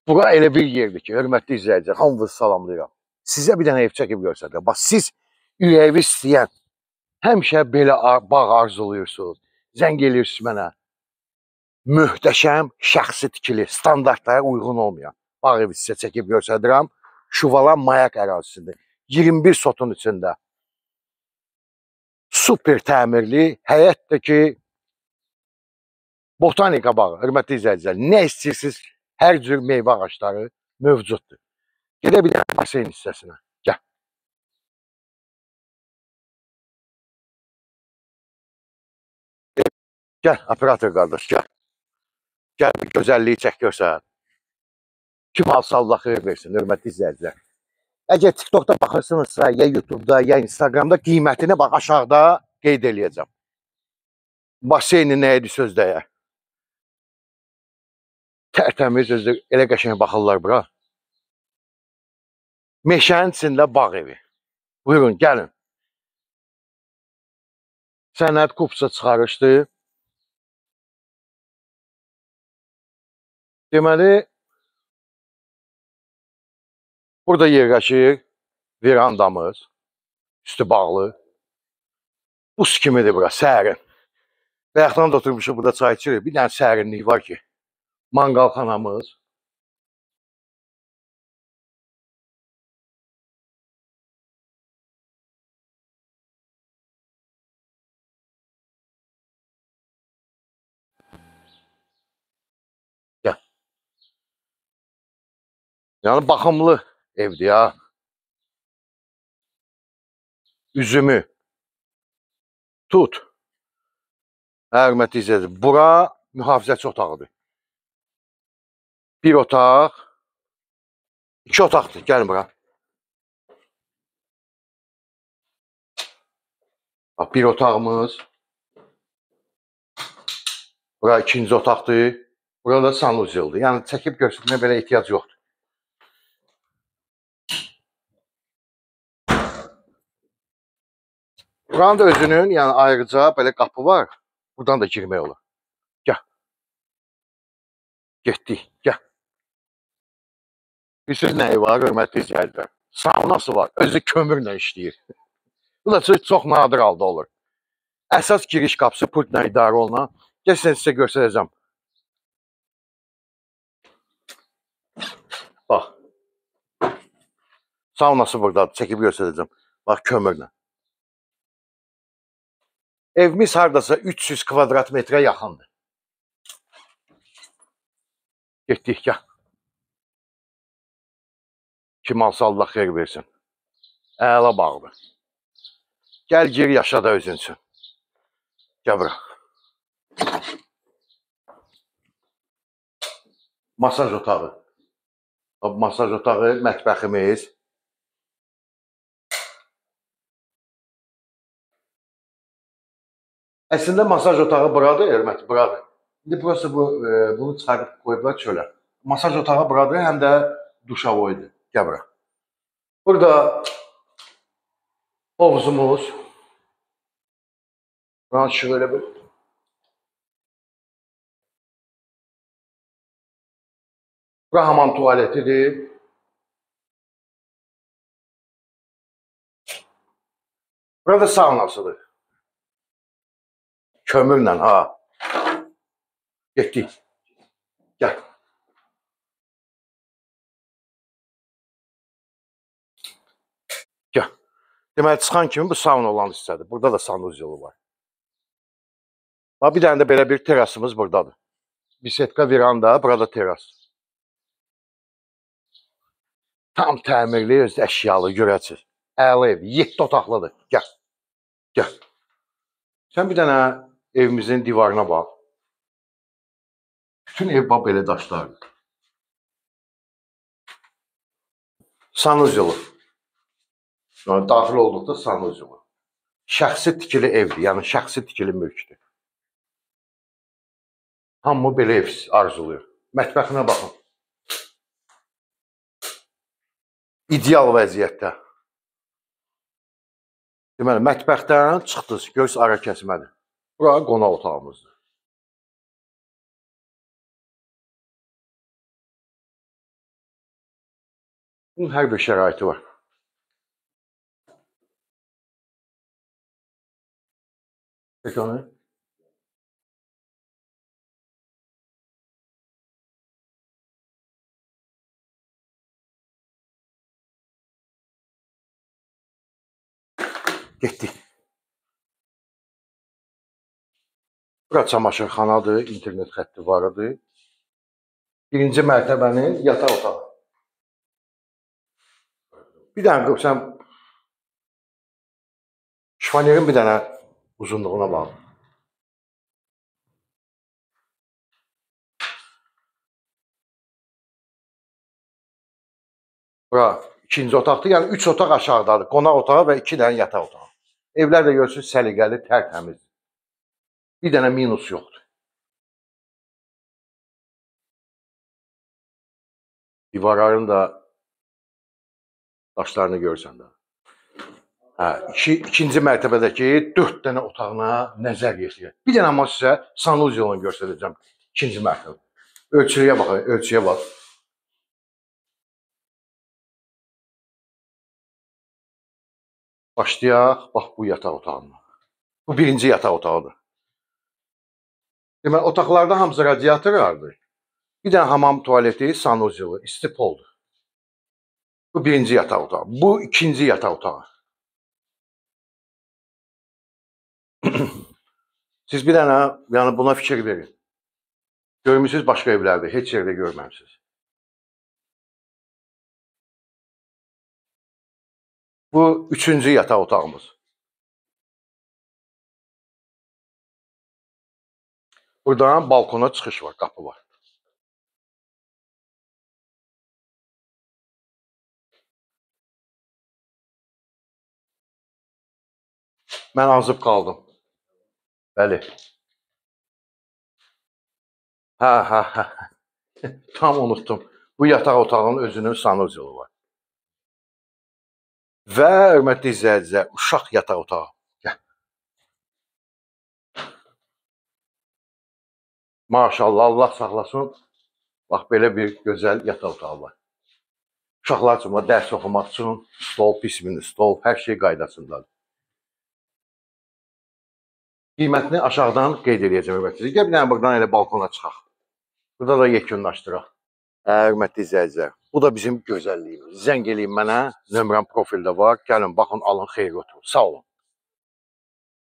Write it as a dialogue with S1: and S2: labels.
S1: Bura elə bir yerdir ki, hörmətli izləyicilər, hamınızı salamlayıram. Sizə bir dənə ev çəkib göstərirəm. Bax, siz ürəyi istəyən, həmişə belə bağ arzulayırsınız. Zəng eləyirsiniz mənə. Möhtəşəm, şəxsi tikili, standartlara uyğun olmayan bağ evi sizə çəkib göstərirəm. Şuvalan Mayak ərazisində. 21 sotun içində. Super təmirli, həyətdir ki, botanika bağı, hörmətli izləyicilər. Nə istəyirsiniz, hər cür meyvə ağacları mövcuddur. Gedə bir dənə basen hissəsinə. Gəl. Gəl, operator qardaş, gəl. Gəl, bir gözəlliyi çək görsən. Kim alsa Allah xeyir versin, hörmətli izləyicilər. Əgər TikTokda baxırsınızsa, ya YouTube'da, ya Instagram'da qiymətini bax aşağıda qeyd eləyəcəm. Baseyni nə idi sözdəyə? Tərtəmiz özü, elə qəşəng baxırlar bura. Meşənin içində bağ evi. Buyurun, gəlin. Sənəd kupsa çıxarışdı. Deməli, burada yerləşir verandamız, üstü bağlı. Buz kimidir bura, sərin. Bayaqdan da oturmuşuq, burada çay içirik. Bir dənə sərinlik var ki, manqalxanamız. Gəl. Yəni, baxımlı evdir ya. Üzümü tut. Hörmətli izləyicilər, bura mühafizəçi otağıdır. Bir otaq, iki otaqdır. Gəlin bura. Bax, bir otağımız. Bura ikinci otaqdır. Burada sanuzeldir. Yəni, çəkib göstərməyə belə ehtiyac yoxdur. Buranın da özünün, yəni ayrıca belə qapı var. Buradan da girmək olur. Gəl. Getdik, gəl. Bilirsiniz nəyi var, hörmətli izləyicilər? Saunası var, özü kömürlə işləyir. Bu da çox nadir halda olur. Əsas giriş qapısı pultla idarə olunan. Gəl sizə göstərəcəm. Bax. Saunası buradadır, çəkib göstərəcəm. Bax, kömürlə. Evimiz hardasa 300 kvadrat metrə yaxındır. Getdik, gəl. Kim alsa Allah xeyir versin. Əla bağdır. Gəl, gir, yaşa da özün üçün. Gəl bura. Masaj otağı. Masaj otağı, mətbəximiz. Əslində masaj otağı buradır, hörmətli, buradır. İndi burası bunu çıxarıb qoyublar çölə. Masaj otağı buradır, həm də duşavoydur. Gəl bura. Burada hovuzumuz. Buranın şöyle bir. Bura hamam tuvaletidir. Burada saunasıdır. Kömürlə, ha. Getdik. Gəl. Gəl. Deməli, çıxan kimi bu sauna olan hissədir. Burada da sanuzelu var. Bir dənə də belə bir terasımız buradadır. Bisetka veranda, burada teras. Tam təmirli, öz əşyalı, görəcək. Əla ev, 7 otaqlıdır. Gəl. Gəl. Sən bir dənə evimizin divarına bax. Bütün ev bax belə daşlardır. Sanuzelu. Daxil olduqda sanuzelu. Şəxsi tikili evdir, yəni şəxsi tikili mülkdür. Hamı belə ev arzuluyur. Mətbəxinə baxın. İdeal vəziyyətdə. Deməli, mətbəxdən çıxdınız, göz ara kəsmədir. Bura qonaq otağımızdır. Bunun hər bir şəraiti var. Peki onu. Getdik. Bura çamaşırxanadır, internet xətti var idi. Birinci mərtəbənin yataq otağı. Bir dənə sən şifanerin bir dənə uzunluğuna bax. Bura ikinci otaqdır. Yəni 3 otaq aşağıdadır. Qonaq otağı və 2 dənə yataq otağı. Evlər də görürsünüz səliqəli, tərtəmiz. Bir dənə minus yoxdur. Divarların da daşlarını görürsən də. Hə, ikinci mərtəbədəki 4 dənə otağına nəzər yetirir. Bir dənə amma sizə sanuzyolunu göstərəcəm. İkinci mərtəbə. Ölçüyə baxın, ölçüyə bax. Başlayaq, bax bu yataq otağına. Bu birinci yataq otağıdır. Deməli, otaqlarda hamısı radiator vardır. Bir dənə hamam tualeti, sanuzyolu, isti poldur. Bu birinci yataq otağı. Bu ikinci yataq otağı. Siz bir dənə, yəni buna fikir verin. Görmüsünüz başqa evlərdə, heç yerdə görməmişsiniz. Bu üçüncü yataq otağımız. Buradan balkona çıxış var, qapı var. Mən azıb qaldım. Bəli. Hə. Tam unuttum. Bu yataq otağının özünün sanuzyolu var. Və hörmətli izləyicilər, uşaq yataq otağı. Gəl. Maşallah, Allah saxlasın. Bax, belə bir gözəl yataq otağı var. Uşaqlar üçün, dərs oxumaq üçün stol, pismini stol, hər şey qaydasındadır. Qiymətini aşağıdan qeyd edəcəm, hörmətli. Gəl bir dənə buradan elə balkona çıxaq. Burada da yekunlaşdıraq. Hörmətli izləyicilər, bu da bizim gözəlliyimiz. Zəng eləyin mənə, nömrəm profildə var. Gəlin, baxın, alın, xeyir götürün. Sağ olun.